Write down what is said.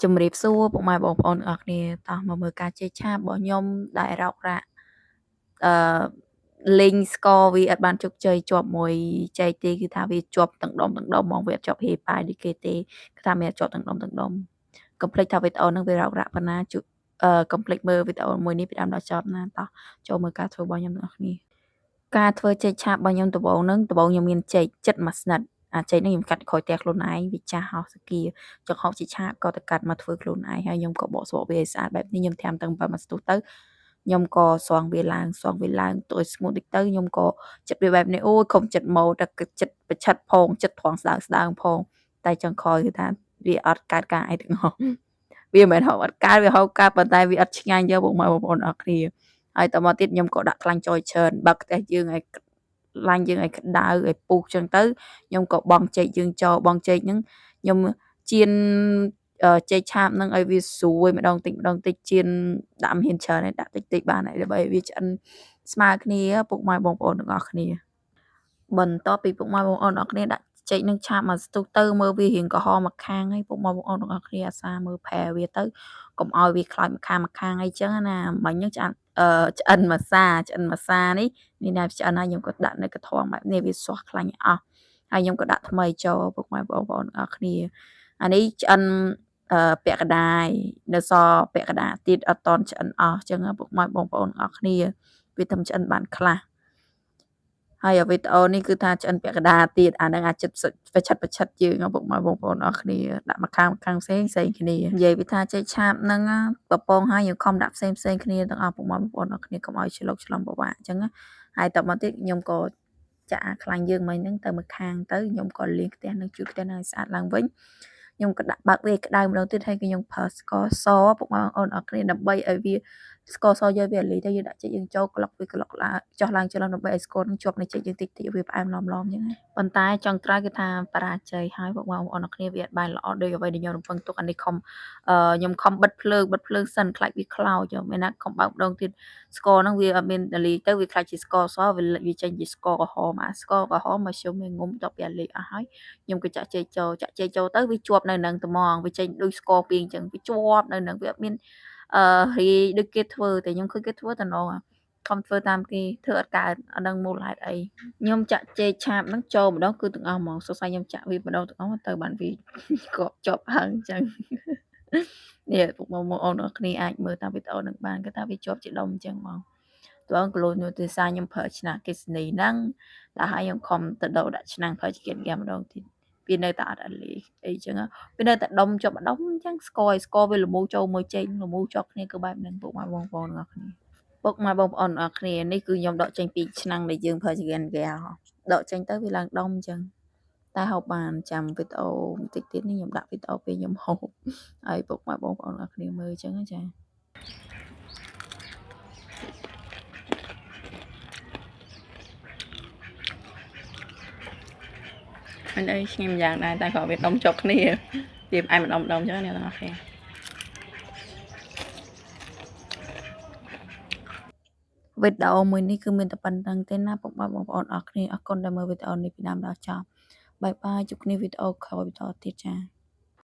ជំរាបសួរពុកម៉ែបងប្អូនទាំងអស់គ្នាតោះមកមើលការជេរឆាបរបស់ខ្ញុំដែលរោគរ៉ាក់លេងស្ករវាអត់បានជោគជ័យជាប់មួយចែកទេគឺថាវាជាប់ទាំងដុំហ្មងវាអត់ជាប់ហេប៉ាយដូចគេទេគឺថាមានជាប់ទាំងដុំកុំភ្លេចថាវីដេអូហ្នឹងវារោគរ៉ាក់ប៉ុណ្ណាកុំភ្លេចមើលវីដេអូមួយនេះពីដើមដល់ចប់ណាតោះចូលមើលការធ្វើរបស់ខ្ញុំទាំងអស់គ្នាការធ្វើចេកឆាបរបស់ខ្ញុំដំបូងខ្ញុំមានចេកចិត្តមួយស្និតអាចេកនេះខ្ញុំកាត់ក្រោយផ្ទះខ្លួនឯងវាចាស់ហោះសគាចង្ហុកជាឆាបក៏ទៅកាត់មកធ្វើខ្លួនឯងហើយខ្ញុំក៏បកស្បកវាឲ្យស្អាតបែបនេះខ្ញុំត្រាំទាំង7ស្ទុះទៅខ្ញុំក៏ស្វងវាឡើងទៅឲ្យស្ងួតតិចទៅខ្ញុំក៏ចិត្តវាបែបនេះអូយកុំចិត្តម៉ូតតែចិត្តប្រឆិតផងចិត្តត្រង់ស្ដើងផងតែចុងក្រោយគឺថាវាអត់កើតការអីទាំងអស់វាមិនមែនហូបអត់កើតវាហូបកើតប៉ុន្តែវាអត់ឆ្ងាញ់យកបងប្អូនអរគ្នាហើយតមកទៀតខ្ញុំក៏ដាក់ខ្លាញ់ចយច្រើនបើកផ្ទះយើងឲ្យឡាញ់យើងឲ្យក្តៅឲ្យពុះចឹងទៅខ្ញុំក៏បង់ចេកយើងចូលបង់ចេកហ្នឹងខ្ញុំចៀនចេកឆាបហ្នឹងឲ្យវាស្រួយម្ដងតិចចៀនដាក់មានច្រើនហើយដាក់តិចបានហើយដើម្បីឲ្យវាឆ្អិនស្មើគ្នាពុកម៉ែបងប្អូនទាំងអស់គ្នាបន្ទាប់ពីពុកម៉ែបងប្អូនទាំងអស់គ្នាដាក់ចេកនឹងឆាបមកស្ទុះទៅមើលវារៀងក្រហមមកខាងហើយពុកម៉ែបងប្អូនទាំងអស់គ្នាអាសាមើលផែវាទៅកុំឲ្យវាខ្លោចមកខាងអីចឹងណាមិញហ្នឹងឆ្អិនម៉ាសានេះណាឆ្អិនហើយខ្ញុំក៏ដាក់នៅកន្ថងបែបនេះវាស្រស់ខ្លាញ់អស់ហើយខ្ញុំក៏ដាក់ថ្មីចូលពុកម៉ែបងប្អូនទាំងអស់គ្នាអានេះឆ្អិនពាក់កណ្ដាលនៅសល់ពាក់កណ្ដាលទៀតអត់តន់ឆ្អិនអស់ចឹងពុកម៉ែបងប្អូនទាំងអស់គ្នាវាតែឆ្អិនបានខ្លះហើយវីដេអូនេះគឺថាឆ្អិនពាក់កណ្ដាលទៀតអាហ្នឹងអាចចិត្តប្រឆិតយើងពុកម៉ែបងប្អូនអរគ្នាដាក់មកខាងផ្សេងគ្នានិយាយពីថាចេកឆាបហ្នឹងប្រពងហើយខ្ញុំខំដាក់ផ្សេងគ្នាទាំងអស់ពុកម៉ែបងប្អូនអរគ្នាកុំឲ្យឆ្លងពិបាកអញ្ចឹងហើយតមកទៀតខ្ញុំក៏ចាក់ខ្លាញ់យើងមិញហ្នឹងទៅមកខាងទៅខ្ញុំក៏លាងខ្ទះនឹងជូតខ្ទះនឹងឲ្យស្អាតឡើងវិញខ្ញុំក៏ដាក់បើកវាក្តៅម្ដងទៀតហើយខ្ញុំប្រើស្ករសពុកម៉ែបងប្អូនអរគ្នាដើម្បីឲ្យវាស្ករសយកវាលីទៅយើងដាក់ចេកយើងចូលក្លុកឡើងចុះឡើងដើម្បីឲ្យស្ករនឹងជាប់នៅចេកយើងតិចវាផ្អែមឡំអញ្ចឹងប៉ុន្តែចុងក្រោយគឺថាបរាជ័យហើយបងប្អូនអរគ្នាវាអត់បានល្អដូចអ្វីដែលខ្ញុំរំពឹងទុកអានេះខ្ញុំខំបិទភ្លើងសិនខ្លាចវាខ្លោចមែនណាខំបើកម្ដងទៀតស្ករហ្នឹងវាអត់មានដលីទៅវាខ្លាចជាស្ករសវាចេញជាស្ករក្រហមស្ករក្រហមមកជុំវាងុំដល់ពីអាលីអស់ហើយខ្ញុំក៏ចាក់ចេកចូលទៅវាជាប់នៅនឹងត្មងវាចេញដូចស្ករពីងអញ្ចឹងវាជាប់នៅនឹងវាអត់មានរីដូចគេធ្វើតែខ្ញុំឃើញគេធ្វើតំណងខំធ្វើតាមគេធ្វើអត់កើតអត់ដឹងមូលហេតុអីខ្ញុំចាក់ចេកឆាបហ្នឹងចូលម្ដងគឺទាំងអស់ហ្មងសង្ស័យខ្ញុំចាក់វាម្ដងទាំងអស់ទៅបានវាក៏ជាប់ហឹងអញ្ចឹងនេះពុកបងប្អូនអរគ្នាអាចមើលតាមវីដេអូហ្នឹងបានគេថាវាជាប់ជាដុំអញ្ចឹងហ្មងតើគីឡូនូទេសាខ្ញុំប្រើឆ្នាំងអគ្គិសនីហ្នឹងតែហើយខ្ញុំខំទៅដោដាក់ឆ្នាំងប្រើជាម្ដងទៀតវានៅតែអត់អាលីអីចឹងវានៅតែដុំជាប់ដុំអញ្ចឹងស្ករវាល្មូចូលមួយចេកល្មូជាប់គ្នាគឺបែបហ្នឹងពុកម៉ែបងប្អូនទាំងអស់គ្នាពុកម៉ែបងប្អូនទាំងអស់គ្នានេះគឺខ្ញុំដកចេញពីឆ្នាំងដែលយើងប្រើជាដកចេញទៅវាឡើងដុំអញ្ចឹងតែហូបបានចាំវីដេអូបន្តិចទៀតនេះខ្ញុំដាក់វីដេអូពេលខ្ញុំហូបហើយពុកម៉ែបងប្អូនអរគ្នាមើលអញ្ចឹងចាអីឆ្ងាញ់យ៉ាងដែរតែក៏វាដុំជាប់គ្នាវាផ្អែមម្ដងអញ្ចឹងអ្នកទាំងអស់គ្នាវីដេអូមួយនេះគឺមានតែប៉ុណ្្នឹងទេណាពុកម៉ែបងប្អូនអរគ្នាអរគុណដែលមើលវីដេអូនេះពីដើមដល់ចប់បាយបាយជួបគ្នាវីដេអូក្រោយបន្តទៀតចា៎